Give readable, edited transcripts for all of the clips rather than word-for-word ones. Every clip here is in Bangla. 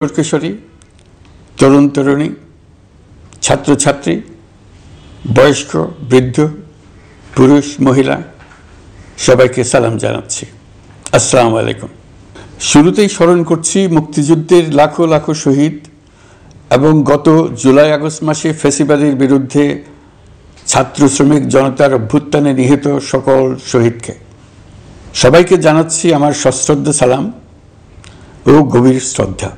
কিশোরী, তরুণ তরুণী, ছাত্রছাত্রী, বয়স্ক, বৃদ্ধ, পুরুষ, মহিলা সবাইকে সালাম জানাচ্ছি। আসসালামু আলাইকুম। শুরুতেই স্মরণ করছি মুক্তিযুদ্ধের লাখো লাখো শহীদ এবং গত জুলাই আগস্ট মাসে ফ্যাসিবাদের বিরুদ্ধে ছাত্র শ্রমিক জনতার অভ্যুত্থানে নিহত সকল শহীদকে। সবাইকে জানাচ্ছি আমার সশ্রদ্ধ সালাম ও গভীর শ্রদ্ধা।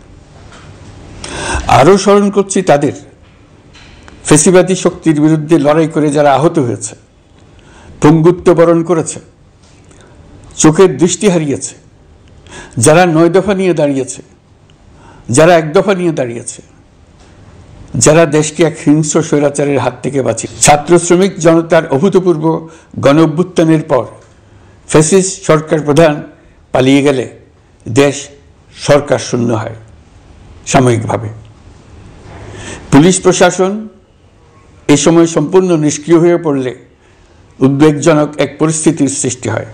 আরও স্মরণ করছি তাদের ফ্যাসিবাদী শক্তির বিরুদ্ধে লড়াই করে যারা আহত হয়েছে, পঙ্গুত্ব বরণ করেছে, চোখের দৃষ্টি হারিয়েছে, যারা 9 দফা নিয়ে দাঁড়িয়েছে, যারা 1 দফা নিয়ে দাঁড়িয়েছে, যারা দেশকে এক হিংস্র স্বৈরাচারের হাত থেকে বাঁচিয়ে। ছাত্র শ্রমিক জনতার অভূতপূর্ব গণ অভ্যুত্থানের পর ফ্যাসিস্ট সরকার প্রধান পালিয়ে গেলে দেশ সরকার শূন্য হয় সাময়িকভাবে। পুলিশ প্রশাসন এ সময় সম্পূর্ণ নিষ্ক্রিয় হয়ে পড়লে উদ্বেগজনক এক পরিস্থিতির সৃষ্টি হয়।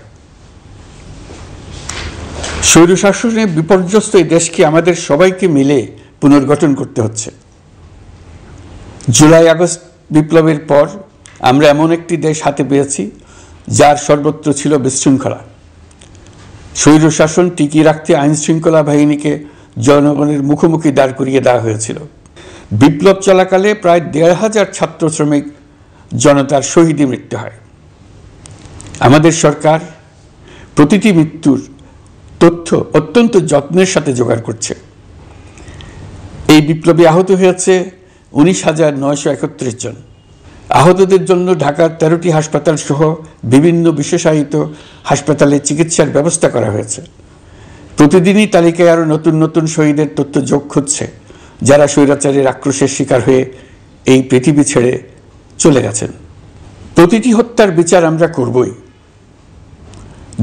স্বৈরশাসনে বিপর্যস্ত এই দেশকে আমাদের সবাইকে মিলে পুনর্গঠন করতে হচ্ছে। জুলাই আগস্ট বিপ্লবের পর আমরা এমন একটি দেশ হাতে পেয়েছি যার সর্বত্র ছিল বিশৃঙ্খলা। স্বৈরশাসন টিকিয়ে রাখতে আইন শৃঙ্খলা বাহিনীকে জনগণের মুখোমুখি দাঁড় করিয়ে দেওয়া হয়েছিল। বিপ্লব চলাকালে প্রায় 1,500 ছাত্র শ্রমিক জনতার শহীদী মৃত্যু হয়। আমাদের সরকার প্রতিটি মৃত্যুর তথ্য অত্যন্ত যত্নের সাথে জোগাড় করছে। এই বিপ্লবে আহত হয়েছে 19,931 জন। আহতদের জন্য ঢাকার 13টি হাসপাতাল সহ বিভিন্ন বিশেষায়িত হাসপাতালে চিকিৎসার ব্যবস্থা করা হয়েছে। প্রতিদিনই তালিকায় আরও নতুন নতুন শহীদের তথ্য যোগ হচ্ছে, যারা স্বৈরাচারের আক্রোশের শিকার হয়ে এই পৃথিবী ছেড়ে চলে গেছেন। প্রতিটি হত্যার বিচার আমরা করবই।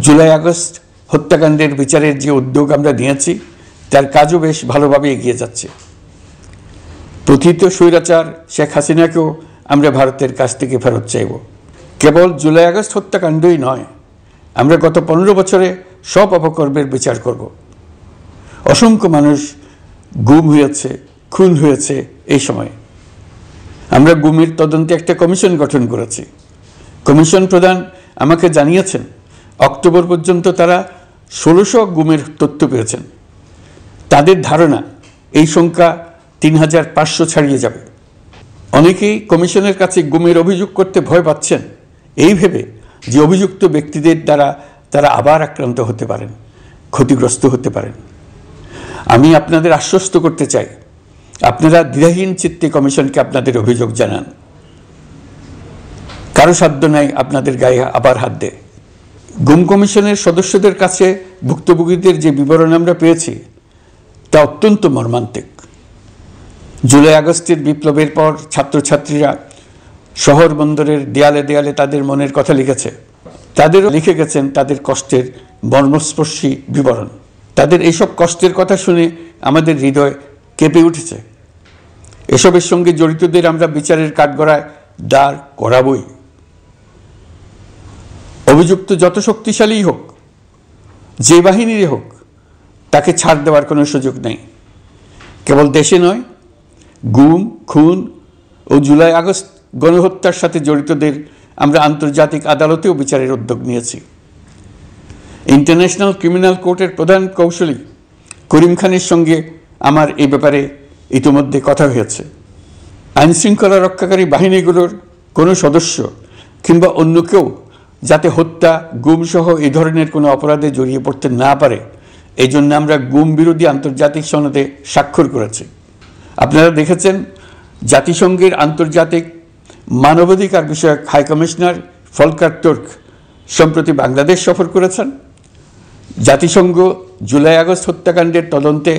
জুলাই আগস্ট হত্যাকাণ্ডের বিচারের যে উদ্যোগ আমরা নিয়েছি তার কাজও বেশ ভালোভাবে এগিয়ে যাচ্ছে। প্রথিত স্বৈরাচার শেখ হাসিনাকেও আমরা ভারতের কাছ থেকে ফেরত চাইব। কেবল জুলাই আগস্ট হত্যাকাণ্ডই নয়, আমরা গত 15 বছরে সব অপকর্মের বিচার করব। অসংখ্য মানুষ গুম হয়েছে, খুন হয়েছে। এই সময় আমরা গুমের তদন্তে একটা কমিশন গঠন করেছি। কমিশন প্রধান আমাকে জানিয়েছেন অক্টোবর পর্যন্ত তারা 1600 গুমের তথ্য পেয়েছেন। তাদের ধারণা এই সংখ্যা 3,500 ছাড়িয়ে যাবে। অনেকেই কমিশনের কাছে গুমের অভিযোগ করতে ভয় পাচ্ছেন, এই ভেবে যে অভিযুক্ত ব্যক্তিদের দ্বারা তারা আবার আক্রান্ত হতে পারেন, ক্ষতিগ্রস্ত হতে পারেন। আমি আপনাদের আশ্বস্ত করতে চাই, আপনারা দ্বিধাহীন চিত্তে কমিশনকে আপনাদের অভিযোগ জানান। কারো সাধ্য নাই আপনাদের গায়ে আবার হাত দেয়। গুম কমিশনের সদস্যদের কাছে ভুক্তভোগীদের যে বিবরণ আমরা পেয়েছি তা অত্যন্ত মর্মান্তিক। জুলাই আগস্টের বিপ্লবের পর ছাত্রছাত্রীরা শহর বন্দরের দেয়ালে দেয়ালে তাদের মনের কথা লিখেছে। তাদেরও লিখে গেছেন তাদের কষ্টের মর্মস্পর্শী বিবরণ। তাদের এইসব কষ্টের কথা শুনে আমাদের হৃদয় কেঁপে উঠেছে। এসবের সঙ্গে জড়িতদের আমরা বিচারের কাঠগড়ায় দাঁড় করাবই। অভিযুক্ত যত শক্তিশালী হোক, যে বাহিনীরই হোক, তাকে ছাড় দেওয়ার কোনো সুযোগ নেই। কেবল দেশে নয়, গুম, খুন ও জুলাই আগস্ট গণহত্যার সাথে জড়িতদের আমরা আন্তর্জাতিক আদালতেও বিচারের উদ্যোগ নিয়েছি। ইন্টারন্যাশনাল ক্রিমিনাল কোর্টের প্রধান কৌঁসুলি করিম খানের সঙ্গে আমার এই ব্যাপারে ইতিমধ্যে কথা হয়েছে। আইনশৃঙ্খলা রক্ষাকারী বাহিনীগুলোর কোনো সদস্য কিংবা অন্য কেউ যাতে হত্যা, গুম সহ এই ধরনের কোনো অপরাধে জড়িয়ে পড়তে না পারে, এই জন্য আমরা গুম বিরোধী আন্তর্জাতিক সনদে স্বাক্ষর করেছি। আপনারা দেখেছেন জাতিসংঘের আন্তর্জাতিক মানবাধিকার বিষয়ক হাই কমিশনার ফলকার তুর্ক সম্প্রতি বাংলাদেশ সফর করেছেন। জাতিসংঘ জুলাই আগস্ট হত্যাকাণ্ডের তদন্তে,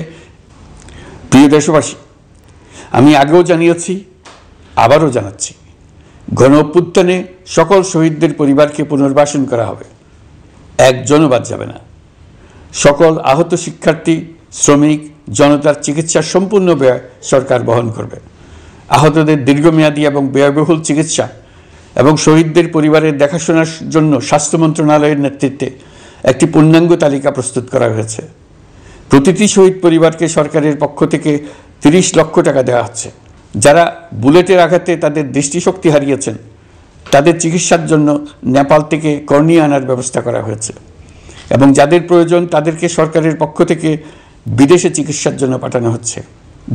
প্রিয় দেশবাসী, আমি আগেও জানিয়েছি, আবারও জানাচ্ছি, গণ অভ্যুত্থানে সকল শহীদদের পরিবারকে পুনর্বাসন করা হবে, একজনও বাদ যাবে না। সকল আহত শিক্ষার্থী, শ্রমিক, জনতার চিকিৎসার সম্পূর্ণ ব্যয় সরকার বহন করবে। আহতদের দীর্ঘমেয়াদী এবং ব্যয়বহুল চিকিৎসা এবং শহীদদের পরিবারের দেখাশোনার জন্য স্বাস্থ্য মন্ত্রণালয়ের নেতৃত্বে একটি পূর্ণাঙ্গ তালিকা প্রস্তুত করা হয়েছে। প্রতিটি শহীদ পরিবারকে সরকারের পক্ষ থেকে 30 লক্ষ টাকা দেওয়া হচ্ছে। যারা বুলেটের আঘাতে তাদের দৃষ্টিশক্তি হারিয়েছেন তাদের চিকিৎসার জন্য নেপাল থেকে কর্নিয়া আনার ব্যবস্থা করা হয়েছে এবং যাদের প্রয়োজন তাদেরকে সরকারের পক্ষ থেকে বিদেশে চিকিৎসার জন্য পাঠানো হচ্ছে।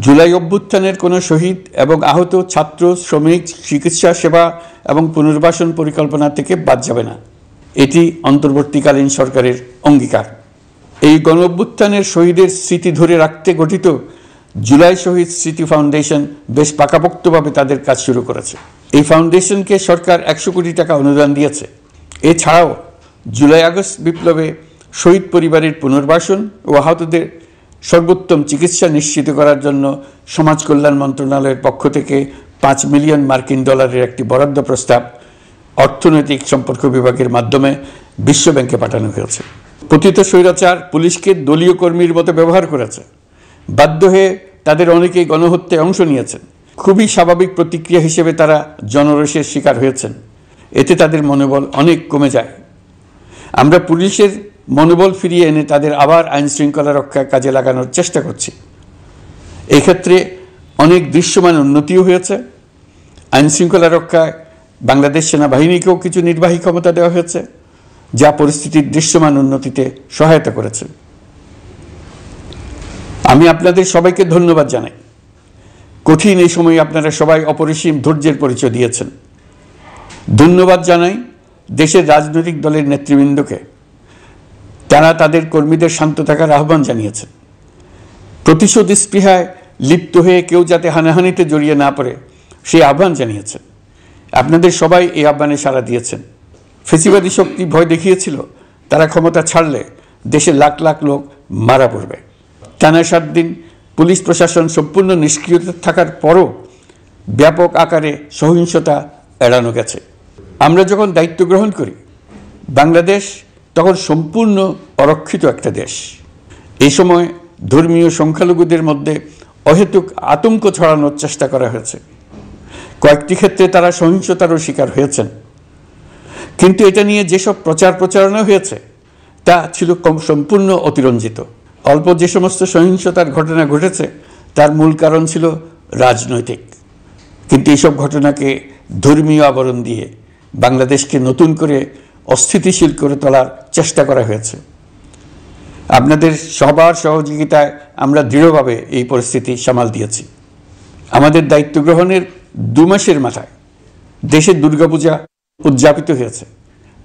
জুলাই অভ্যুত্থানের কোনো শহীদ এবং আহত ছাত্র, শ্রমিক চিকিৎসা সেবা এবং পুনর্বাসন পরিকল্পনা থেকে বাদ যাবে না। এটি অন্তর্বর্তীকালীন সরকারের অঙ্গীকার। এই গণ অভ্যুত্থানের শহীদের স্মৃতি ধরে রাখতে গঠিত জুলাই শহীদ স্মৃতি ফাউন্ডেশন বেশ পাকাপোক্তভাবে তাদের কাজ শুরু করেছে। এই ফাউন্ডেশনকে সরকার 100 কোটি টাকা অনুদান দিয়েছে। এছাড়াও জুলাই আগস্ট বিপ্লবে শহীদ পরিবারের পুনর্বাসন ও আহতদের সর্বোত্তম চিকিৎসা নিশ্চিত করার জন্য সমাজ কল্যাণ মন্ত্রণালয়ের পক্ষ থেকে $5 মিলিয়ন একটি বরাদ্দ প্রস্তাব অর্থনৈতিক সম্পর্ক বিভাগের মাধ্যমে বিশ্ব ব্যাংকে পাঠানো হয়েছে। পতিত স্বৈরাচার পুলিশকে দলীয় কর্মীর মতো ব্যবহার করেছে। বাধ্য হয়ে তাদের অনেকেই গণহত্যায় অংশ নিয়েছেন। খুবই স্বাভাবিক প্রতিক্রিয়া হিসেবে তারা জনরোষের শিকার হয়েছেন। এতে তাদের মনোবল অনেক কমে যায়। আমরা পুলিশের মনোবল ফিরিয়ে এনে তাদের আবার আইন শৃঙ্খলা রক্ষায় কাজে লাগানোর চেষ্টা করছি। এই ক্ষেত্রে অনেক দৃশ্যমান উন্নতিও হয়েছে। আইন শৃঙ্খলা রক্ষায় বাংলাদেশ সেনাবাহিনীকেও কিছু নির্বাহী ক্ষমতা দেওয়া হয়েছে, যা পরিস্থিতির দৃশ্যমান উন্নতিতে সহায়তা করেছে। আমি আপনাদের সবাইকে ধন্যবাদ জানাই। কঠিন এই সময়ে আপনারা সবাই অপরিসীম ধৈর্যের পরিচয় দিয়েছেন। ধন্যবাদ জানাই দেশের রাজনৈতিক দলের নেতৃবৃন্দকে। তারা তাদের কর্মীদের শান্ত থাকার আহ্বান জানিয়েছেন। প্রতিশোধ স্পৃহায় লিপ্ত হয়ে কেউ যাতে হানাহানিতে জড়িয়ে না পড়ে সেই আহ্বান জানিয়েছেন। আপনাদের সবাই এই আহ্বানে সাড়া দিয়েছেন। ফেসিবাদী শক্তি ভয় দেখিয়েছিল তারা ক্ষমতা ছাড়লে দেশে লাখ লাখ লোক মারা পড়বে। টানা 7 দিন পুলিশ প্রশাসন সম্পূর্ণ নিষ্ক্রিয় থাকার পরও ব্যাপক আকারে সহিংসতা এড়ানো গেছে। আমরা যখন দায়িত্ব গ্রহণ করি বাংলাদেশ তখন সম্পূর্ণ অরক্ষিত একটা দেশ। এই সময় ধর্মীয় সংখ্যালঘুদের মধ্যে অহেতুক আতঙ্ক ছড়ানোর চেষ্টা করা হয়েছে। কয়েকটি ক্ষেত্রে তারা সহিংসতারও শিকার হয়েছেন। কিন্তু এটা নিয়ে যেসব প্রচারণা হয়েছে তা ছিল সম্পূর্ণ অতিরঞ্জিত। অল্প যে সমস্ত সহিংসতার ঘটনা ঘটেছে তার মূল কারণ ছিল রাজনৈতিক। কিন্তু এইসব ঘটনাকে ধর্মীয় আবরণ দিয়ে বাংলাদেশকে নতুন করে অস্থিতিশীল করে তোলার চেষ্টা করা হয়েছে। আপনাদের সবার সহযোগিতায় আমরা দৃঢ়ভাবে এই পরিস্থিতি সামাল দিয়েছি। আমাদের দায়িত্ব গ্রহণের 2 মাসের মাথায় দেশে দুর্গাপূজা উদযাপিত হয়েছে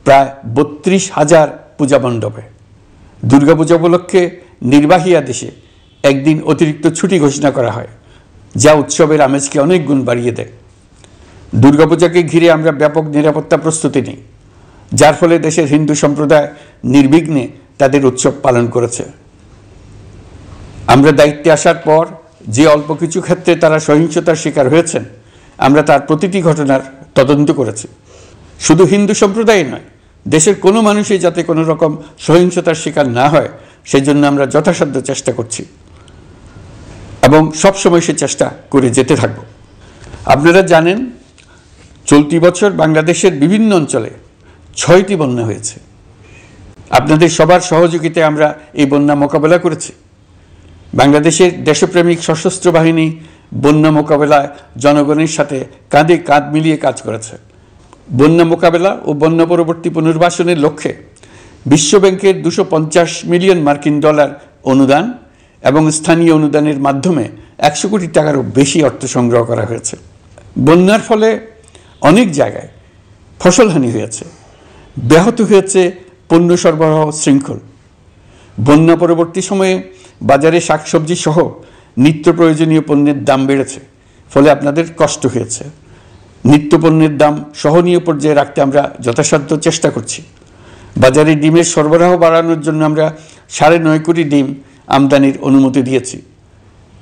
প্রায় 32,000 পূজা মণ্ডপে। দুর্গাপূজা উপলক্ষে নির্বাহী আদেশে একদিন অতিরিক্ত ছুটি ঘোষণা করা হয়, যা উৎসবের আমেজকে অনেক গুণ বাড়িয়ে দেয়। দুর্গাপূজাকে ঘিরে আমরা ব্যাপক নিরাপত্তা প্রস্তুতি নিই, যার ফলে দেশের হিন্দু সম্প্রদায় নির্বিঘ্নে তাদের উৎসব পালন করেছে। আমরা দায়িত্বে আসার পর যে অল্প কিছু ক্ষেত্রে তারা সহিংসতার শিকার হয়েছেন আমরা তার প্রতিটি ঘটনার তদন্ত করেছি। শুধু হিন্দু সম্প্রদায় নয়, দেশের কোনো মানুষই যাতে কোনো রকম সহিংসতার শিকার না হয় সেই জন্য আমরা যথাসাধ্য চেষ্টা করছি এবং সবসময় সে চেষ্টা করে যেতে থাকব। আপনারা জানেন চলতি বছর বাংলাদেশের বিভিন্ন অঞ্চলে 6টি বন্যা হয়েছে। আপনাদের সবার সহযোগিতায় আমরা এই বন্যা মোকাবেলা করেছি। বাংলাদেশের দেশপ্রেমিক সশস্ত্র বাহিনী বন্যা মোকাবেলায় জনগণের সাথে কাঁধে কাঁধ মিলিয়ে কাজ করেছে। বন্যা মোকাবেলা ও বন্যা পরবর্তী পুনর্বাসনের লক্ষ্যে বিশ্বব্যাংকের $250 মিলিয়ন অনুদান এবং স্থানীয় অনুদানের মাধ্যমে 100 কোটি টাকারও বেশি অর্থ সংগ্রহ করা হয়েছে। বন্যার ফলে অনেক জায়গায় ফসলহানি হয়েছে, ব্যাহত হয়েছে পণ্য সরবরাহ শৃঙ্খল। বন্যা পরবর্তী সময়ে বাজারে শাকসবজি সহ নিত্য প্রয়োজনীয় পণ্যের দাম বেড়েছে, ফলে আপনাদের কষ্ট হয়েছে। নিত্যপণ্যের দাম সহনীয় পর্যায়ে রাখতে আমরা যথাসাধ্য চেষ্টা করছি। বাজারে ডিমের সরবরাহ বাড়ানোর জন্য আমরা 9.5 কোটি ডিম আমদানির অনুমতি দিয়েছি।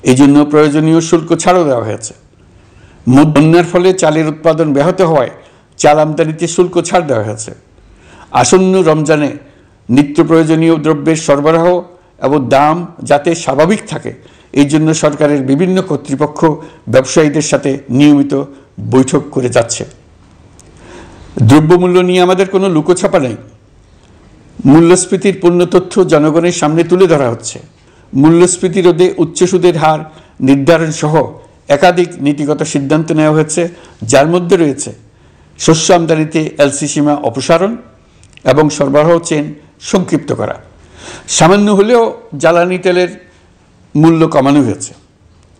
এই জন্য প্রয়োজনীয় শুল্ক ছাড়ও দেওয়া হয়েছে। বন্যার ফলে চালের উৎপাদন ব্যাহত হওয়ায় চাল আমদানিতে শুল্ক ছাড় দেওয়া হয়েছে। আসন্ন রমজানে নিত্য প্রয়োজনীয় দ্রব্যের সরবরাহ এবং দাম যাতে স্বাভাবিক থাকে এই জন্য সরকারের বিভিন্ন কর্তৃপক্ষ ব্যবসায়ীদের সাথে নিয়মিত বৈঠক করে যাচ্ছে। দ্রব্যমূল্য নিয়ে আমাদের কোনো লুকোছাপা নেই। মূল্যস্ফীতির পূর্ণ তথ্য জনগণের সামনে তুলে ধরা হচ্ছে। মূল্যস্ফীতি রোধে উচ্চ সুদের হার নির্ধারণ সহ একাধিক নীতিগত সিদ্ধান্ত নেওয়া হয়েছে, যার মধ্যে রয়েছে শস্য আমদানিতে এলসি সীমা অপসারণ এবং সরবরাহ চেইন সংক্ষিপ্ত করা। সামান্য হলেও জ্বালানি তেলের মূল্য কমানো হয়েছে।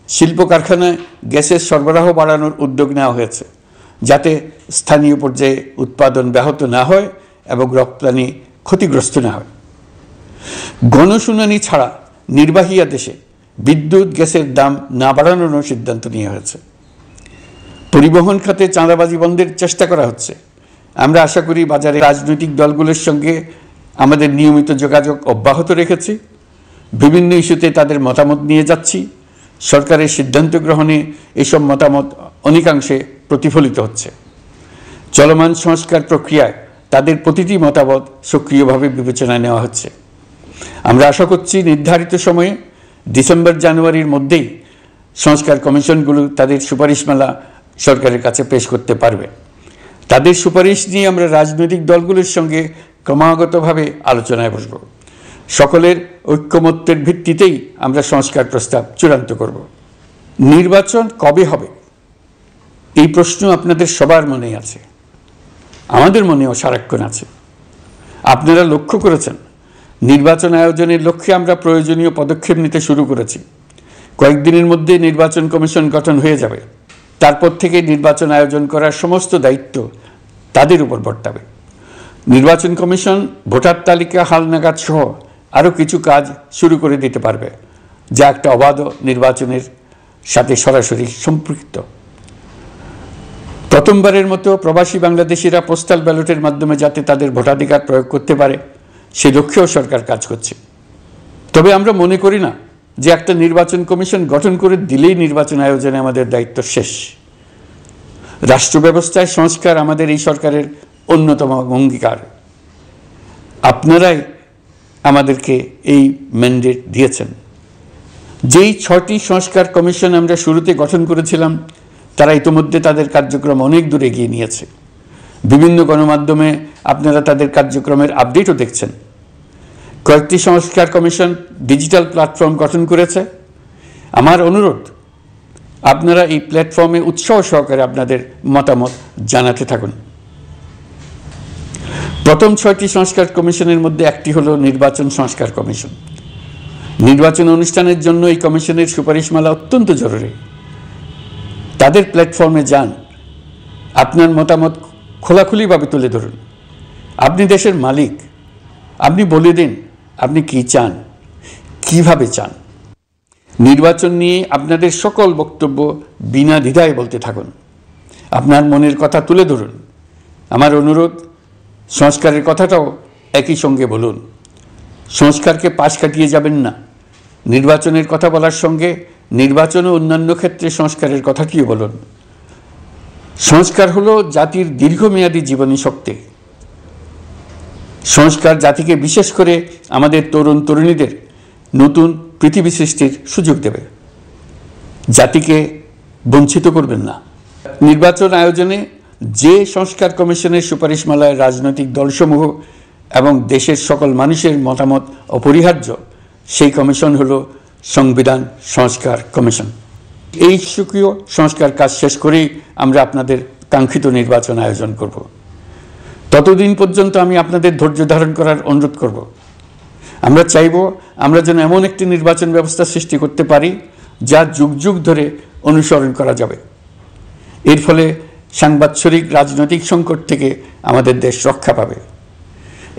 শিল্প কারখানায় গ্যাসের সরবরাহ বাড়ানোর উদ্যোগ নেওয়া হয়েছে, যাতে স্থানীয় পর্যায়ে উৎপাদন ব্যাহত না হয় এবং রপ্তানি ক্ষতিগ্রস্ত না হয়। গণশুনানি ছাড়া নির্বাহী আদেশে বিদ্যুৎ গ্যাসের দাম না বাড়ানোর সিদ্ধান্ত নেওয়া হয়েছে। পরিবহন খাতে চাঁদাবাজি বন্ধের চেষ্টা করা হচ্ছে। আমরা আশা করি বাজারে রাজনৈতিক দলগুলোর সঙ্গে আমাদের নিয়মিত যোগাযোগ অব্যাহত রেখেছি। বিভিন্ন ইস্যুতে তাদের মতামত নিয়ে যাচ্ছি। সরকারের সিদ্ধান্ত গ্রহণে এসব মতামত অনেকাংশে প্রতিফলিত হচ্ছে। চলমান সংস্কার প্রক্রিয়ায় তাদের প্রতিটি মতামত সক্রিয়ভাবে বিবেচনায় নেওয়া হচ্ছে। আমরা আশা করছি নির্ধারিত সময়ে ডিসেম্বর জানুয়ারির মধ্যেই সংস্কার কমিশনগুলো তাদের সুপারিশমালা সরকারের কাছে পেশ করতে পারবে। তাদের সুপারিশ নিয়ে আমরা রাজনৈতিক দলগুলোর সঙ্গে ক্রমাগতভাবে আলোচনায় বসব। সকলের ঐক্যমত্যের ভিত্তিতেই আমরা সংস্কার প্রস্তাব চূড়ান্ত করব। নির্বাচন কবে হবে এই প্রশ্ন আপনাদের সবার মনেই আছে, আমাদের মনেও সারাক্ষণ আছে। আপনারা লক্ষ্য করেছেন নির্বাচন আয়োজনের লক্ষ্যে আমরা প্রয়োজনীয় পদক্ষেপ নিতে শুরু করেছি। কয়েকদিনের মধ্যে নির্বাচন কমিশন গঠন হয়ে যাবে। তারপর থেকে নির্বাচন আয়োজন করার সমস্ত দায়িত্ব তাদের উপর বর্তাবে। নির্বাচন কমিশন ভোটার তালিকা হালনাগাদ সহ আরও কিছু কাজ শুরু করে দিতে পারবে, যা একটা অবাধ নির্বাচনের সাথে সরাসরি সম্পৃক্ত। প্রথমবারের মতো প্রবাসী বাংলাদেশিরা পোস্টাল ব্যালটের মাধ্যমে যাতে তাদের ভোটাধিকার প্রয়োগ করতে পারে সে লক্ষ্যেও সরকার কাজ করছে। তবে আমরা মনে করি না যে একটা নির্বাচন কমিশন গঠন করে দিলেই নির্বাচন আয়োজনে আমাদের দায়িত্ব শেষ। রাষ্ট্র ব্যবস্থায় সংস্কার আমাদের এই সরকারের অন্যতম অঙ্গীকার। আপনারাই আমাদেরকে এই ম্যান্ডেট দিয়েছেন। যেই 6টি সংস্কার কমিশন আমরা শুরুতে গঠন করেছিলাম তারা ইতিমধ্যে তাদের কার্যক্রম অনেক দূর এগিয়ে নিয়েছে। বিভিন্ন গণমাধ্যমে আপনারা তাদের কার্যক্রমের আপডেটও দেখছেন। কয়েকটি সংস্কার কমিশন ডিজিটাল প্ল্যাটফর্ম গঠন করেছে। আমার অনুরোধ, আপনারা এই প্ল্যাটফর্মে উৎসাহ সহকারে আপনাদের মতামত জানাতে থাকুন। প্রথম 6টি সংস্কার কমিশনের মধ্যে একটি হলো নির্বাচন সংস্কার কমিশন। নির্বাচন অনুষ্ঠানের জন্য এই কমিশনের সুপারিশমালা অত্যন্ত জরুরি। তাদের প্ল্যাটফর্মে যান, আপনার মতামত খোলাখুলিভাবে তুলে ধরুন। আপনি দেশের মালিক, আপনি বলে দিন আপনি কি চান, কিভাবে চান। নির্বাচন নিয়ে আপনাদের সকল বক্তব্য বিনা দ্বিধায় বলতে থাকুন। আপনার মনের কথা তুলে ধরুন। আমার অনুরোধ, সংস্কারের কথাটাও একই সঙ্গে বলুন। সংস্কারকে পাশ কাটিয়ে যাবেন না। নির্বাচনের কথা বলার সঙ্গে নির্বাচন ও অন্যান্য ক্ষেত্রে সংস্কারের কথাটিও বলুন। সংস্কার হলো জাতির দীর্ঘমেয়াদী জীবনী শক্তি। সংস্কার জাতিকে, বিশেষ করে আমাদের তরুণ তরুণীদের নতুন পৃথিবী সৃষ্টির সুযোগ দেবে। জাতিকে বঞ্চিত করবেন না। নির্বাচন আয়োজনে যে সংস্কার কমিশনের সুপারিশমালায় রাজনৈতিক দলসমূহ এবং দেশের সকল মানুষের মতামত অপরিহার্য, সেই কমিশন হলো সংবিধান সংস্কার কমিশন। এই সুকীয় সংস্কার কাজ শেষ করেই আমরা আপনাদের কাঙ্ক্ষিত নির্বাচন আয়োজন করব। ততদিন পর্যন্ত আমি আপনাদের ধৈর্য ধারণ করার অনুরোধ করব। আমরা চাইব আমরা যেন এমন একটি নির্বাচন ব্যবস্থা সৃষ্টি করতে পারি যা যুগ যুগ ধরে অনুসরণ করা যাবে। এর ফলে সাংবৎসরিক রাজনৈতিক সংকট থেকে আমাদের দেশ রক্ষা পাবে।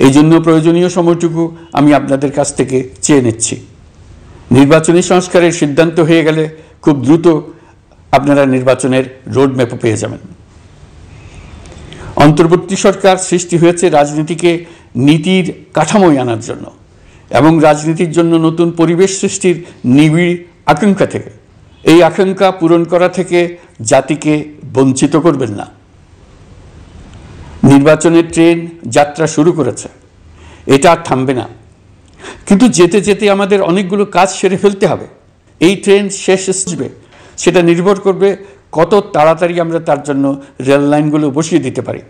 এই জন্য প্রয়োজনীয় সময়টুকু আমি আপনাদের কাছ থেকে চেয়ে নিচ্ছি। নির্বাচনী সংস্কারের সিদ্ধান্ত হয়ে গেলে খুব দ্রুত আপনারা নির্বাচনের রোডম্যাপও পেয়ে যাবেন। অন্তর্বর্তী সরকার সৃষ্টি হয়েছে রাজনীতিকে নীতির কাঠামোয় আনার জন্য এবং রাজনীতির জন্য নতুন পরিবেশ সৃষ্টির নিবিড় আকাঙ্ক্ষা থেকে। এই আকাঙ্ক্ষা পূরণ করা থেকে জাতিকে বঞ্চিত করবেন না। নির্বাচনের ট্রেন যাত্রা শুরু করেছে, এটা আর থামবে না। কিন্তু যেতে যেতে আমাদের অনেকগুলো কাজ সেরে ফেলতে হবে। এই ট্রেন শেষ আসবে সেটা নির্ভর করবে কত তাড়াতাড়ি আমরা তার জন্য রেল লাইনগুলো বসিয়ে দিতে পারি,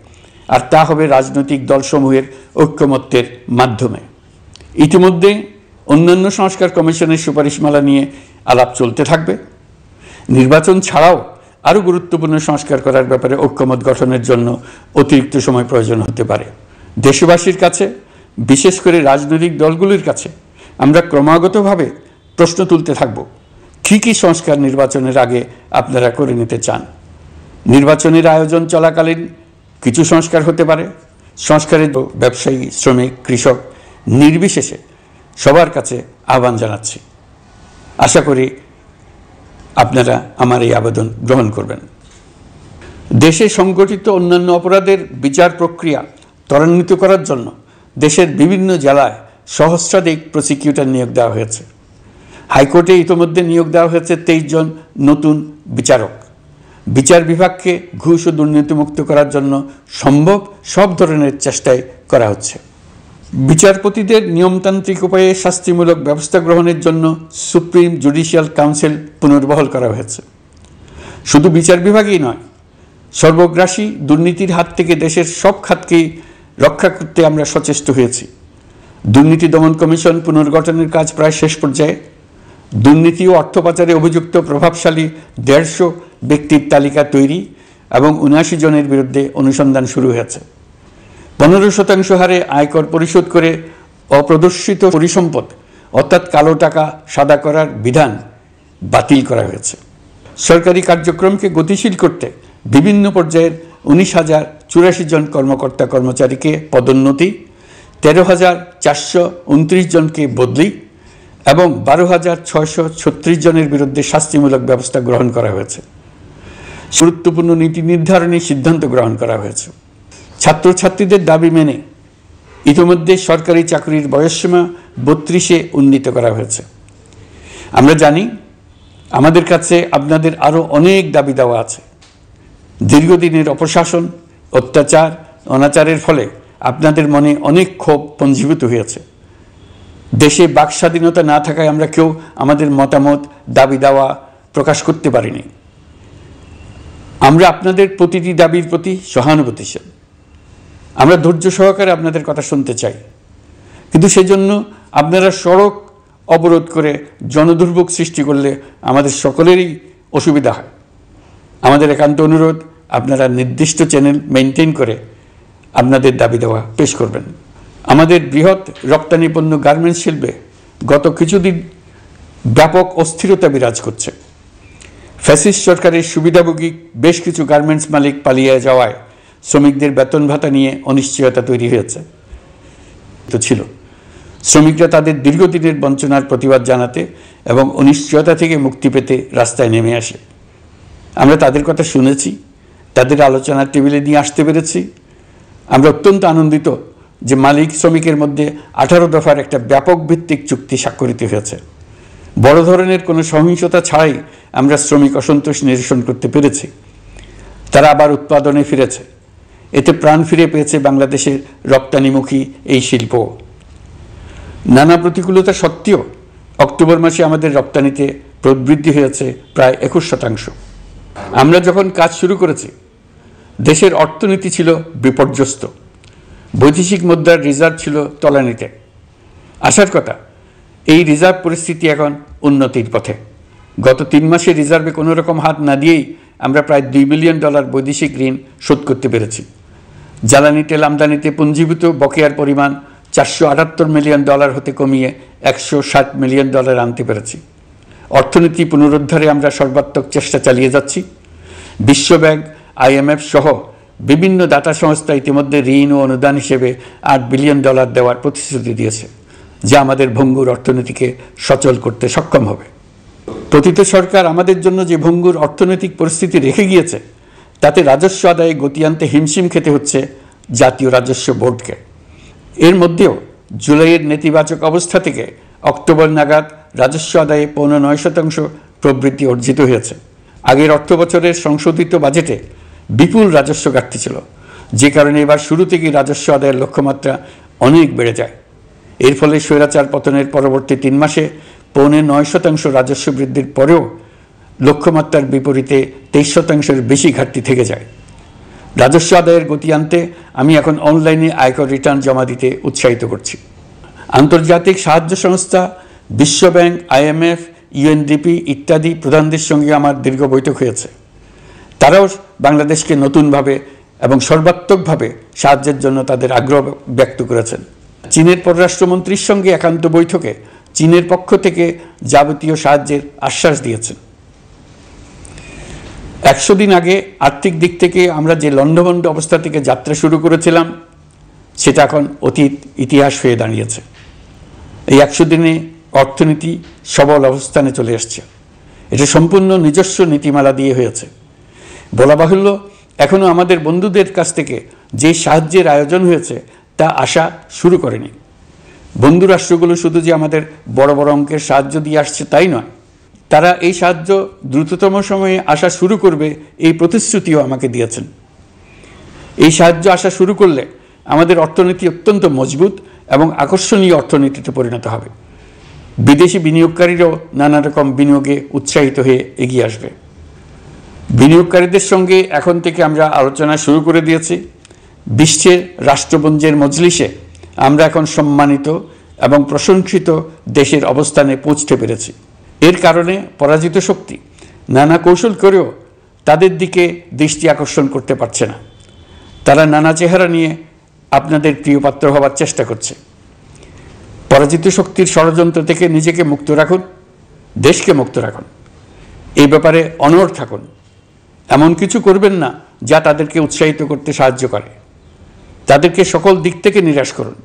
আর তা হবে রাজনৈতিক দলসমূহের ঐক্যমত্যের মাধ্যমে। ইতিমধ্যে অন্যান্য সংস্কার কমিশনের সুপারিশমালা নিয়ে আলাপ চলতে থাকবে। নির্বাচন ছাড়াও আরও গুরুত্বপূর্ণ সংস্কার করার ব্যাপারে ঐক্যমত গঠনের জন্য অতিরিক্ত সময় প্রয়োজন হতে পারে। দেশবাসীর কাছে, বিশেষ করে রাজনৈতিক দলগুলির কাছে আমরা ক্রমাগতভাবে প্রশ্ন তুলতে থাকব, কী কী সংস্কার নির্বাচনের আগে আপনারা করে নিতে চান। নির্বাচনের আয়োজন চলাকালীন কিছু সংস্কার হতে পারে। সংস্কারের ব্যবসায়ী, শ্রমিক, কৃষক নির্বিশেষে সবার কাছে আহ্বান জানাচ্ছি। আশা করি আপনারা আমার এই আবেদন গ্রহণ করবেন। দেশে সংগঠিত অন্যান্য অপরাধের বিচার প্রক্রিয়া ত্বরান্বিত করার জন্য দেশের বিভিন্ন জেলায় সহস্রাধিক প্রসিকিউটর নিয়োগ দেওয়া হয়েছে। হাইকোর্টে ইতোমধ্যে নিয়োগ দেওয়া হয়েছে 23 জন নতুন বিচারক। বিচার বিভাগকে ঘুষ ও দুর্নীতিমুক্ত করার জন্য সম্ভব সব ধরনের চেষ্টাই করা হচ্ছে। বিচারপতিদের নিয়মতান্ত্রিক উপায়ে শাস্তিমূলক ব্যবস্থা গ্রহণের জন্য সুপ্রিম জুডিশিয়াল কাউন্সিল পুনর্বহাল করা হয়েছে। শুধু বিচার বিভাগই নয়, সর্বগ্রাসী দুর্নীতির হাত থেকে দেশের সব খাতকেই রক্ষা করতে আমরা সচেষ্ট হয়েছি। দুর্নীতি দমন কমিশন পুনর্গঠনের কাজ প্রায় শেষ পর্যায়ে। দুর্নীতি ও অর্থ পাচারে অভিযুক্ত প্রভাবশালী 150 ব্যক্তির তালিকা তৈরি এবং 79 জনের বিরুদ্ধে অনুসন্ধান শুরু হয়েছে। 15% হারে আয়কর পরিশোধ করে অপ্রদর্শিত পরিসম্পদ অর্থাৎ কালো টাকা সাদা করার বিধান বাতিল করা হয়েছে। সরকারি কার্যক্রমকে গতিশীল করতে বিভিন্ন পর্যায়ের 19,084 জন কর্মকর্তা কর্মচারীকে পদোন্নতি, 13,429 জনকে বদলি এবং 12,636 জনের বিরুদ্ধে শাস্তিমূলক ব্যবস্থা গ্রহণ করা হয়েছে। গুরুত্বপূর্ণ নীতি নির্ধারণী সিদ্ধান্ত গ্রহণ করা হয়েছে। ছাত্রছাত্রীদের দাবি মেনে ইতিমধ্যে সরকারি চাকরির বয়সসীমা 32-এ উন্নীত করা হয়েছে। আমরা জানি আমাদের কাছে আপনাদের আরও অনেক দাবি দেওয়া আছে। দীর্ঘদিনের অপশাসন, অত্যাচার, অনাচারের ফলে আপনাদের মনে অনেক ক্ষোভ পঞ্জীভূত হয়েছে। দেশে বাক স্বাধীনতা না থাকায় আমরা কেউ আমাদের মতামত, দাবি দেওয়া প্রকাশ করতে পারিনি। আমরা আপনাদের প্রতিটি দাবির প্রতি সহানুভূতিশীল। আমরা ধৈর্য সহকারে আপনাদের কথা শুনতে চাই, কিন্তু সেজন্য আপনারা সড়ক অবরোধ করে জনদুর্ভোগ সৃষ্টি করলে আমাদের সকলেরই অসুবিধা হয়। আমাদের একান্ত অনুরোধ, আপনারা নির্দিষ্ট চ্যানেল মেনটেন করে আপনাদের দাবি দেওয়া পেশ করবেন। আমাদের বৃহৎ রপ্তানি পণ্য গার্মেন্টস শিল্পে গত কিছুদিন ব্যাপক অস্থিরতা বিরাজ করছে। ফ্যাসিস্ট সরকারের সুবিধাভোগী বেশ কিছু গার্মেন্টস মালিক পালিয়ে যাওয়ায় শ্রমিকদের বেতন ভাতা নিয়ে অনিশ্চয়তা তৈরি হয়েছে ছিল। শ্রমিকরা তাদের দীর্ঘদিনের বঞ্চনার প্রতিবাদ জানাতে এবং অনিশ্চয়তা থেকে মুক্তি পেতে রাস্তায় নেমে আসে। আমরা তাদের কথা শুনেছি, তাদের আলোচনার টেবিলে নিয়ে আসতে পেরেছি। আমরা অত্যন্ত আনন্দিত যে মালিক শ্রমিকের মধ্যে 18 দফার একটা ব্যাপক ভিত্তিক চুক্তি স্বাক্ষরিত হয়েছে। বড় ধরনের কোনো সহিংসতা ছাড়াই আমরা শ্রমিক অসন্তোষ নিরসন করতে পেরেছি। তারা আবার উৎপাদনে ফিরেছে। এতে প্রাণ ফিরে পেয়েছে বাংলাদেশের রপ্তানিমুখী এই শিল্প। নানা প্রতিকূলতা সত্ত্বেও অক্টোবর মাসে আমাদের রপ্তানিতে প্রবৃদ্ধি হয়েছে প্রায় 21%। আমরা যখন কাজ শুরু করেছি দেশের অর্থনীতি ছিল বিপর্যস্ত, বৈদেশিক মুদ্রার রিজার্ভ ছিল তলানিতে। আসার কথা, এই রিজার্ভ পরিস্থিতি এখন উন্নতির পথে। গত 3 মাসে রিজার্ভে কোনো রকম হাত না দিয়েই আমরা প্রায় $2 বিলিয়ন বৈদেশিক ঋণ শোধ করতে পেরেছি। জ্বালানি তেল আমদানিতে পুঞ্জীভূত বকেয়ার পরিমাণ $478 মিলিয়ন হতে কমিয়ে $160 মিলিয়ন আনতে পেরেছি। অর্থনীতি পুনরুদ্ধারে আমরা সর্বাত্মক চেষ্টা চালিয়ে যাচ্ছি। বিশ্বব্যাংক, IMF সহ বিভিন্ন দাতা সংস্থা ইতিমধ্যে ঋণ ও অনুদান হিসেবে $8 বিলিয়ন দেওয়ার প্রতিশ্রুতি দিয়েছে, যা আমাদের ভঙ্গুর অর্থনীতিকে সচল করতে সক্ষম হবে। পতিত সরকার আমাদের জন্য যে ভঙ্গুর অর্থনৈতিক পরিস্থিতি রেখে গিয়েছে, তাতে রাজস্ব আদায়ে গতি আনতে হিমশিম খেতে হচ্ছে জাতীয় রাজস্ব বোর্ডকে। এর মধ্যেও জুলাইয়ের নেতিবাচক অবস্থা থেকে অক্টোবর নাগাদ রাজস্ব আদায়ে 9.9% প্রবৃদ্ধি অর্জিত হয়েছে। আগের অর্থ বছরের সংশোধিত বাজেটে বিপুল রাজস্ব ঘাটতি ছিল, যে কারণে এবার শুরু থেকেই রাজস্ব আদায়ের লক্ষ্যমাত্রা অনেক বেড়ে যায়। এর ফলে স্বৈরাচার পতনের পরবর্তী 3 মাসে 9.9% রাজস্ব বৃদ্ধির পরেও লক্ষ্যমাত্রার বিপরীতে 23%-এর বেশি ঘাটতি থেকে যায়। রাজস্ব আদায়ের গতি আনতে আমি এখন অনলাইনে আয়কর রিটার্ন জমা দিতে উৎসাহিত করছি। আন্তর্জাতিক সাহায্য সংস্থা বিশ্বব্যাংক, IMF, UNDP ইত্যাদি প্রধানদের সঙ্গে আমার দীর্ঘ বৈঠক হয়েছে। তারাও বাংলাদেশকে নতুনভাবে এবং সর্বাত্মকভাবে সাহায্যের জন্য তাদের আগ্রহ ব্যক্ত করেছেন। চীনের পররাষ্ট্রমন্ত্রীর সঙ্গে একান্ত বৈঠকে চীনের পক্ষ থেকে যাবতীয় সাহায্যের আশ্বাস দিয়েছেন। 100 দিন আগে আর্থিক দিক থেকে আমরা যে লণ্ডভণ্ড অবস্থা থেকে যাত্রা শুরু করেছিলাম সেটা এখন অতীত ইতিহাস হয়ে দাঁড়িয়েছে। এই 100 দিনে অর্থনীতি সবল অবস্থানে চলে আসছে। এটা সম্পূর্ণ নিজস্ব নীতিমালা দিয়ে হয়েছে। বলা বাহুল্য, এখনও আমাদের বন্ধুদের কাছ থেকে যে সাহায্যের আয়োজন হয়েছে তা আসা শুরু করেনি। বন্ধু রাষ্ট্রগুলো শুধু যে আমাদের বড় বড় অঙ্কের সাহায্য দিয়ে আসছে তাই নয়, তারা এই সাহায্য দ্রুততম সময়ে আসা শুরু করবে এই প্রতিশ্রুতিও আমাকে দিয়েছেন। এই সাহায্য আসা শুরু করলে আমাদের অর্থনীতি অত্যন্ত মজবুত এবং আকর্ষণীয় অর্থনীতিতে পরিণত হবে। বিদেশি বিনিয়োগকারীরাও নানা রকম বিনিয়োগে উৎসাহিত হয়ে এগিয়ে আসবে। বিনিয়োগকারীদের সঙ্গে এখন থেকে আমরা আলোচনা শুরু করে দিয়েছি। বিশ্বের রাষ্ট্রপুঞ্জের মজলিসে আমরা এখন সম্মানিত এবং প্রশংসিত দেশের অবস্থানে পৌঁছতে পেরেছি। এর কারণে পরাজিত শক্তি নানা কৌশল করেও তাদের দিকে দৃষ্টি আকর্ষণ করতে পারছে না। তারা নানা চেহারা নিয়ে আপনাদের প্রিয়পাত্র হবার চেষ্টা করছে। পরাজিত শক্তির ষড়যন্ত্র থেকে নিজেকে মুক্ত রাখুন, দেশকে মুক্ত রাখুন। এই ব্যাপারে অনড় থাকুন। এমন কিছু করবেন না যা তাদেরকে উৎসাহিত করতে সাহায্য করে। তাদেরকে সকল দিক থেকে নিরাশ করুন।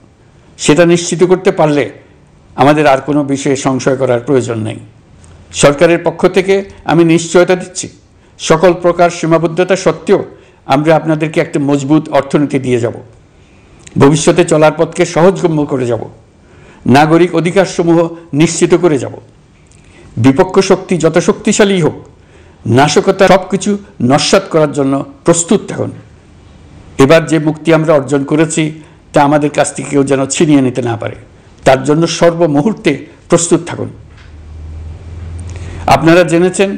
সেটা নিশ্চিত করতে পারলে আমাদের আর কোনো বিষয়ে সংশয় করার প্রয়োজন নেই। সরকারের পক্ষ থেকে আমি নিশ্চয়তা দিচ্ছি, সকল প্রকার সীমাবদ্ধতা সত্ত্বেও আমরা আপনাদেরকে একটা মজবুত অর্থনীতি দিয়ে যাব। ভবিষ্যতে চলার পথকে সহজগম্য করে যাব। নাগরিক অধিকারসমূহ নিশ্চিত করে যাব। বিপক্ষ শক্তি যত শক্তিশালী হোক, নাশকতা সব কিছু নস্যাৎ করার জন্য প্রস্তুত থাকুন। এবার যে মুক্তি আমরা অর্জন করেছি তা আমাদের কাছ থেকে কেউ যেন ছিনিয়ে নিতে না পারে, তার জন্য সর্বমুহূর্তে প্রস্তুত থাকুন। আপনারা জেনেছেন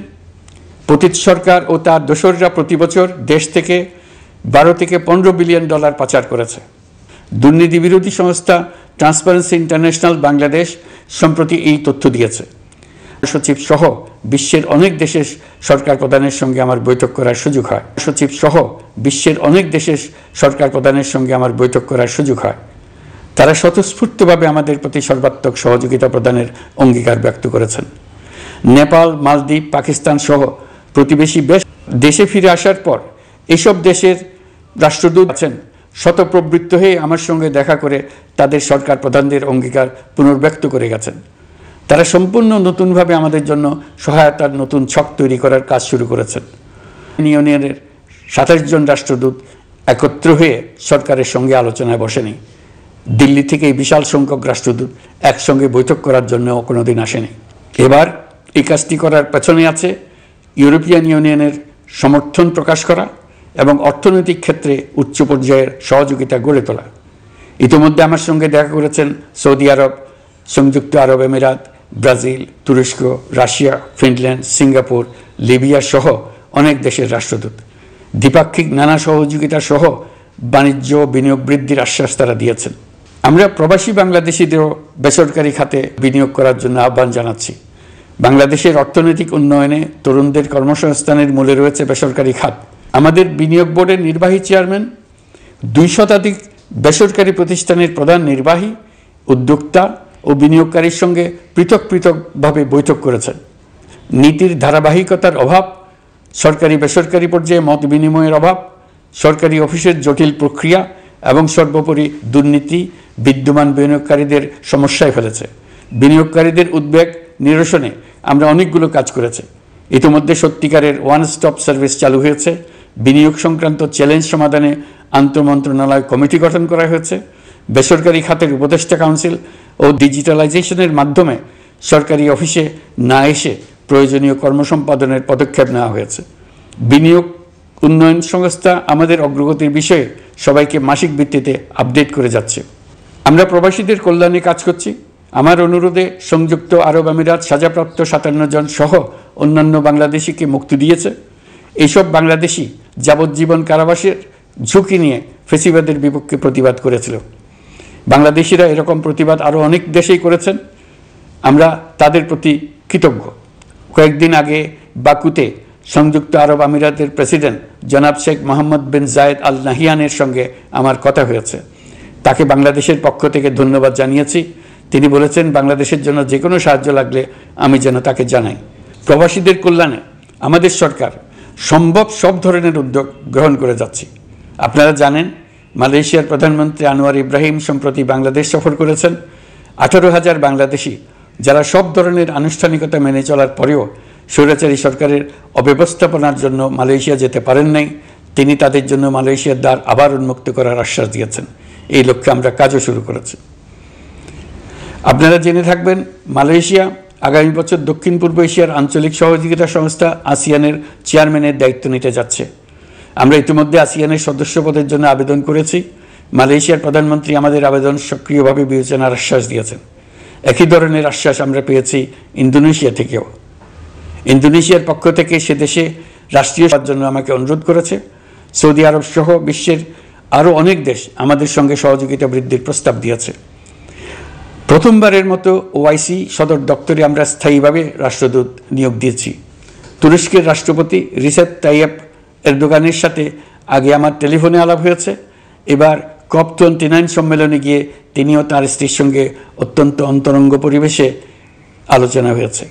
পতিত সরকার ও তার দোসররা প্রতি বছর দেশ থেকে 12 থেকে 15 বিলিয়ন ডলার পাচার করেছে। দুর্নীতি বিরোধী সংস্থা ট্রান্সপারেন্সি ইন্টারন্যাশনাল বাংলাদেশ সম্প্রতি এই তথ্য দিয়েছে। সচিব সহ বিশ্বের অনেক দেশের সরকার প্রধানের সঙ্গে আমার বৈঠক করার সুযোগ হয়। সচিব সহ বিশ্বের অনেক দেশের সরকার প্রধানের সঙ্গে আমার বৈঠক করার সুযোগ হয়। তারা স্বতঃস্ফূর্তভাবে আমাদের প্রতি সর্বাত্মক সহযোগিতা প্রদানের অঙ্গীকার ব্যক্ত করেছেন। নেপাল, মালদ্বীপ, পাকিস্তান সহ প্রতিবেশী দেশে ফিরে আসার পর এসব দেশের রাষ্ট্রদূত আছেন শতপ্রবৃত্ত হয়ে আমার সঙ্গে দেখা করে তাদের সরকার প্রধানদের অঙ্গীকার পুনর্ব্যক্ত করে গেছেন। তারা সম্পূর্ণ নতুনভাবে আমাদের জন্য সহায়তার নতুন ছক তৈরি করার কাজ শুরু করেছেন। ইউনিয়নের 27 জন রাষ্ট্রদূত একত্র হয়ে সরকারের সঙ্গে আলোচনায় বসেনি। দিল্লি থেকে এই বিশাল সংখ্যক রাষ্ট্রদূত একসঙ্গে বৈঠক করার জন্য কোনোদিন আসেনি। এবার এই কাজটি করার পেছনে আছে ইউরোপিয়ান ইউনিয়নের সমর্থন প্রকাশ করা এবং অর্থনৈতিক ক্ষেত্রে উচ্চ পর্যায়ের সহযোগিতা গড়ে তোলা। ইতিমধ্যে আমার সঙ্গে দেখা করেছেন সৌদি আরব, সংযুক্ত আরব আমিরাত, ব্রাজিল, তুরস্ক, রাশিয়া, ফিনল্যান্ড, সিঙ্গাপুর, লিবিয়া সহ অনেক দেশের রাষ্ট্রদূত। দ্বিপাক্ষিক নানা সহযোগিতা সহ বাণিজ্য বিনিয়োগ বৃদ্ধির আশ্বাস তারা দিয়েছেন। আমরা প্রবাসী বাংলাদেশিদেরও বেসরকারি খাতে বিনিয়োগ করার জন্য আহ্বান জানাচ্ছি। বাংলাদেশের অর্থনৈতিক উন্নয়নে তরুণদের কর্মসংস্থানের মূলে রয়েছে বেসরকারি খাত। আমাদের বিনিয়োগ বোর্ডের নির্বাহী চেয়ারম্যান 2 শতাধিক বেসরকারি প্রতিষ্ঠানের প্রধান নির্বাহী, উদ্যোক্তা ও বিনিয়োগকারীর সঙ্গে পৃথক পৃথকভাবে বৈঠক করেছেন। নীতির ধারাবাহিকতার অভাব, সরকারি বেসরকারি পর্যায়ে মত বিনিময়ের অভাব, সরকারি অফিসের জটিল প্রক্রিয়া এবং সর্বোপরি দুর্নীতি বিদ্যমান বিনিয়োগকারীদের সমস্যায় ফেলেছে। বিনিয়োগকারীদের উদ্বেগ নিরসনে আমরা অনেকগুলো কাজ করেছি। ইতিমধ্যে সত্যিকারের ওয়ান স্টপ সার্ভিস চালু হয়েছে। বিনিয়োগ সংক্রান্ত চ্যালেঞ্জ সমাধানে আন্তঃমন্ত্রণালয় কমিটি গঠন করা হয়েছে। বেসরকারি খাতের উপদেষ্টা কাউন্সিল ও ডিজিটালাইজেশনের মাধ্যমে সরকারি অফিসে না এসে প্রয়োজনীয় কর্মসম্পাদনের পদক্ষেপ নেওয়া হয়েছে। বিনিয়োগ উন্নয়ন সংস্থা আমাদের অগ্রগতির বিষয়ে সবাইকে মাসিক ভিত্তিতে আপডেট করে যাচ্ছে। আমরা প্রবাসীদের কল্যাণে কাজ করছি। আমার অনুরোধে সংযুক্ত আরব আমিরাত সাজাপ্রাপ্ত 57 জন সহ অন্যান্য বাংলাদেশিকে মুক্তি দিয়েছে। এইসব বাংলাদেশি যাবজ্জীবন কারাবাসের ঝুঁকি নিয়ে ফেসিবাদের বিপক্ষে প্রতিবাদ করেছিল। বাংলাদেশিরা এরকম প্রতিবাদ আরও অনেক দেশেই করেছেন। আমরা তাদের প্রতি কৃতজ্ঞ। কয়েকদিন আগে বাকুতে সংযুক্ত আরব আমিরাতের প্রেসিডেন্ট জনাব শেখ মোহাম্মদ বিন জায়েদ আল নাহিয়ানের সঙ্গে আমার কথা হয়েছে। তাকে বাংলাদেশের পক্ষ থেকে ধন্যবাদ জানিয়েছি। তিনি বলেছেন বাংলাদেশের জন্য যে কোনো সাহায্য লাগলে আমি যেন তাকে জানাই। প্রবাসীদের কল্যাণে আমাদের সরকার সম্ভব সব ধরনের উদ্যোগ গ্রহণ করে যাচ্ছে। আপনারা জানেন মালয়েশিয়ার প্রধানমন্ত্রী আনোয়ার ইব্রাহিম সম্প্রতি বাংলাদেশ সফর করেছেন। 18,000 বাংলাদেশি যারা সব ধরনের আনুষ্ঠানিকতা মেনে চলার পরেও স্বৈরাচারী সরকারের অব্যবস্থাপনার জন্য মালয়েশিয়া যেতে পারেন নাই, তিনি তাদের জন্য মালয়েশিয়ার দ্বার আবার উন্মুক্ত করার আশ্বাস দিয়েছেন। এই লক্ষ্যে আমরা কাজও শুরু করেছি। আপনারা জেনে থাকবেন মালয়েশিয়া আগামী বছর দক্ষিণ পূর্ব এশিয়ার আঞ্চলিক সহযোগিতা সংস্থা আসিয়ানের চেয়ারম্যানের দায়িত্ব নিতে যাচ্ছে। আমরা ইতিমধ্যে আসিয়ানের সদস্যপদের জন্য আবেদন করেছি। মালয়েশিয়ার প্রধানমন্ত্রী আমাদের আবেদন সক্রিয়ভাবে বিবেচনার আশ্বাস দিয়েছেন। একই ধরনের আশ্বাস আমরা পেয়েছি ইন্দোনেশিয়া থেকেও। ইন্দোনেশিয়ার পক্ষ থেকে সে দেশে রাষ্ট্রীয় হওয়ার জন্য আমাকে অনুরোধ করেছে। সৌদি আরব সহ বিশ্বের আরও অনেক দেশ আমাদের সঙ্গে সহযোগিতা বৃদ্ধির প্রস্তাব দিয়েছে। প্রথমবারের মতো ওআইসি সদর দপ্তরে আমরা স্থায়ীভাবে রাষ্ট্রদূত নিয়োগ দিয়েছি। তুরস্কের রাষ্ট্রপতি রিসেপ তাইয়েপ এরদোগানের সাথে আগে আমার টেলিফোনে আলাপ হয়েছে। এবার COP29 সম্মেলনে গিয়ে তিনিও তার স্ত্রীর সঙ্গে অত্যন্ত অন্তরঙ্গ পরিবেশে আলোচনা হয়েছে।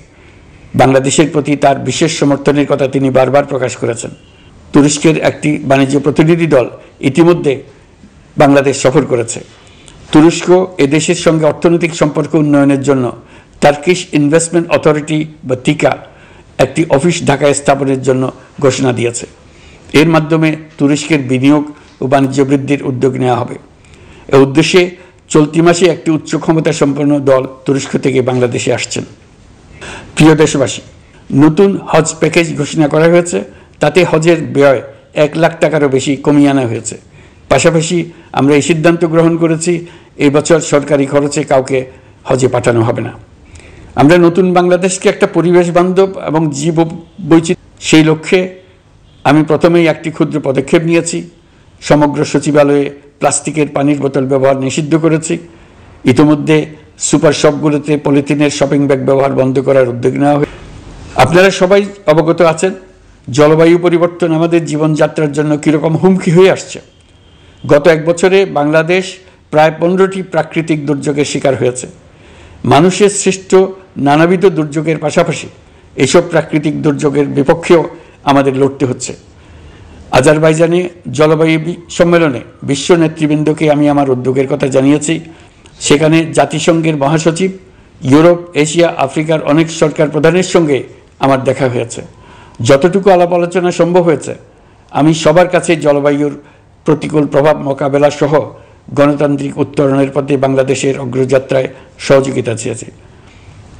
বাংলাদেশের প্রতি তার বিশেষ সমর্থনের কথা তিনি বারবার প্রকাশ করেছেন। তুরস্কের একটি বাণিজ্য প্রতিনিধি দল ইতিমধ্যে বাংলাদেশ সফর করেছে। তুরস্ক এদেশের সঙ্গে অর্থনৈতিক সম্পর্ক উন্নয়নের জন্য টার্কিশ ইনভেস্টমেন্ট অথরিটি বা টিকা একটি অফিস ঢাকায় স্থাপনের জন্য ঘোষণা দিয়েছে। এর মাধ্যমে তুরস্কের বিনিয়োগ ও বাণিজ্য বৃদ্ধির উদ্যোগ নেওয়া হবে। এ উদ্দেশ্যে চলতি মাসে একটি উচ্চ ক্ষমতা সম্পন্ন দল তুরস্ক থেকে বাংলাদেশে আসছেন। প্রিয় দেশবাসী, নতুন হজ প্যাকেজ ঘোষণা করা হয়েছে। তাতে হজের ব্যয় 1 লাখ টাকারও বেশি কমিয়ে আনা হয়েছে। পাশাপাশি আমরা এই সিদ্ধান্ত গ্রহণ করেছি এই বছর সরকারি খরচে কাউকে হজে পাঠানো হবে না। আমরা নতুন বাংলাদেশকে একটা পরিবেশ বান্ধব এবং জীব বৈচিত্র্য, সেই লক্ষ্যে আমি প্রথমেই একটি ক্ষুদ্র পদক্ষেপ নিয়েছি। সমগ্র সচিবালয়ে প্লাস্টিকের পানির বোতল ব্যবহার নিষিদ্ধ করেছি। ইতিমধ্যে সুপার শপগুলোতে পলিথিনের শপিং ব্যাগ ব্যবহার বন্ধ করার উদ্যোগ নেওয়া হয়েছে। আপনারা সবাই অবগত আছেন জলবায়ু পরিবর্তন আমাদের জীবনযাত্রার জন্য কীরকম হুমকি হয়ে আসছে। গত 1 বছরে বাংলাদেশ প্রায় 15টি প্রাকৃতিক দুর্যোগের শিকার হয়েছে। মানুষের সৃষ্ট নানাবিধ দুর্যোগের পাশাপাশি এইসব প্রাকৃতিক দুর্যোগের বিপক্ষেও আমাদের লড়তে হচ্ছে। আজারবাইজানে জলবায়ু সম্মেলনে বিশ্ব নেতৃবৃন্দকে আমি আমার উদ্যোগের কথা জানিয়েছি। সেখানে জাতিসংঘের মহাসচিব, ইউরোপ, এশিয়া, আফ্রিকার অনেক সরকার প্রধানের সঙ্গে আমার দেখা হয়েছে। যতটুকু আলাপ আলোচনা সম্ভব হয়েছে আমি সবার কাছে জলবায়ুর প্রতিকূল প্রভাব মোকাবেলা সহ গণতান্ত্রিক উত্তরণের পথে বাংলাদেশের অগ্রযাত্রায় সহযোগিতা চেয়েছি।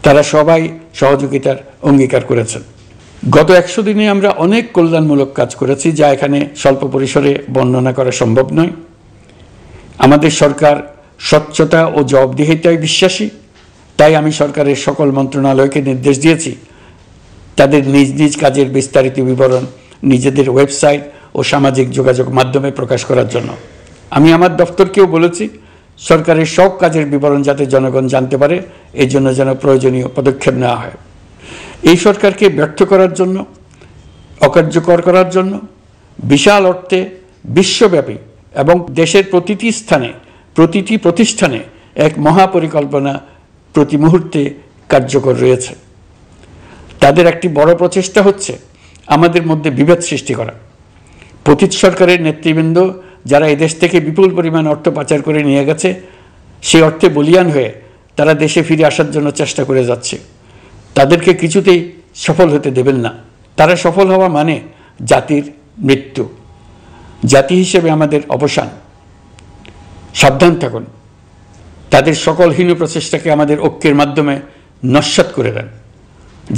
তারা সবাই সহযোগিতার অঙ্গীকার করেছেন। গত 100 দিনে আমরা অনেক কল্যাণমূলক কাজ করেছি, যা এখানে স্বল্প পরিসরে বর্ণনা করা সম্ভব নয়। আমাদের সরকার স্বচ্ছতা ও জবাবদিহিতায় বিশ্বাসী। তাই আমি সরকারের সকল মন্ত্রণালয়কে নির্দেশ দিয়েছি তাদের নিজ নিজ কাজের বিস্তারিত বিবরণ নিজেদের ওয়েবসাইট ও সামাজিক যোগাযোগ মাধ্যমে প্রকাশ করার জন্য। আমি আমার দপ্তরকেও বলেছি সরকারের সব কাজের বিবরণ যাতে জনগণ জানতে পারে, এই জন্য যেন প্রয়োজনীয় পদক্ষেপ নেওয়া হয়। এই সরকারকে ব্যর্থ করার জন্য, অকার্যকর করার জন্য বিশাল অর্থে বিশ্বব্যাপী এবং দেশের প্রতিটি স্থানে, প্রতিটি প্রতিষ্ঠানে এক মহাপরিকল্পনা প্রতি মুহূর্তে কার্যকর রয়েছে। তাদের একটি বড় প্রচেষ্টা হচ্ছে আমাদের মধ্যে বিভেদ সৃষ্টি করা। পতিত সরকারের নেতৃবৃন্দ যারা এদেশ থেকে বিপুল পরিমাণ অর্থ পাচার করে নিয়ে গেছে, সেই অর্থে বলিয়ান হয়ে তারা দেশে ফিরে আসার জন্য চেষ্টা করে যাচ্ছে। তাদেরকে কিছুতেই সফল হতে দেবেন না। তারা সফল হওয়া মানে জাতির মৃত্যু, জাতি হিসেবে আমাদের অবসান। সাবধান থাকুন। তাদের সকল হীন প্রচেষ্টাকে আমাদের ঐক্যের মাধ্যমে নস্যাৎ করে দেন,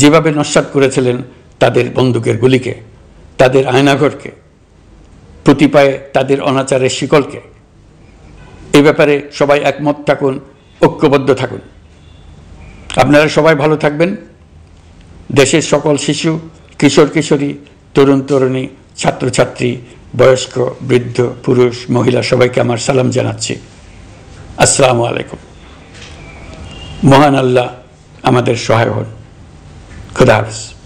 যেভাবে নস্যাৎ করেছিলেন তাদের বন্দুকের গুলিকে, তাদের আয়নাঘরকে, প্রতি পায়ে তাদের অনাচারের শিকলকে। এ ব্যাপারে সবাই একমত থাকুন, ঐক্যবদ্ধ থাকুন। আপনারা সবাই ভালো থাকবেন। দেশের সকল শিশু, কিশোর কিশোরী, তরুণ তরুণী, ছাত্রছাত্রী, বয়স্ক, বৃদ্ধ, পুরুষ, মহিলা সবাইকে আমার সালাম জানাচ্ছি। আসসালামু আলাইকুম। মহান আল্লাহ আমাদের সহায় হন। খুদা হাফেজ।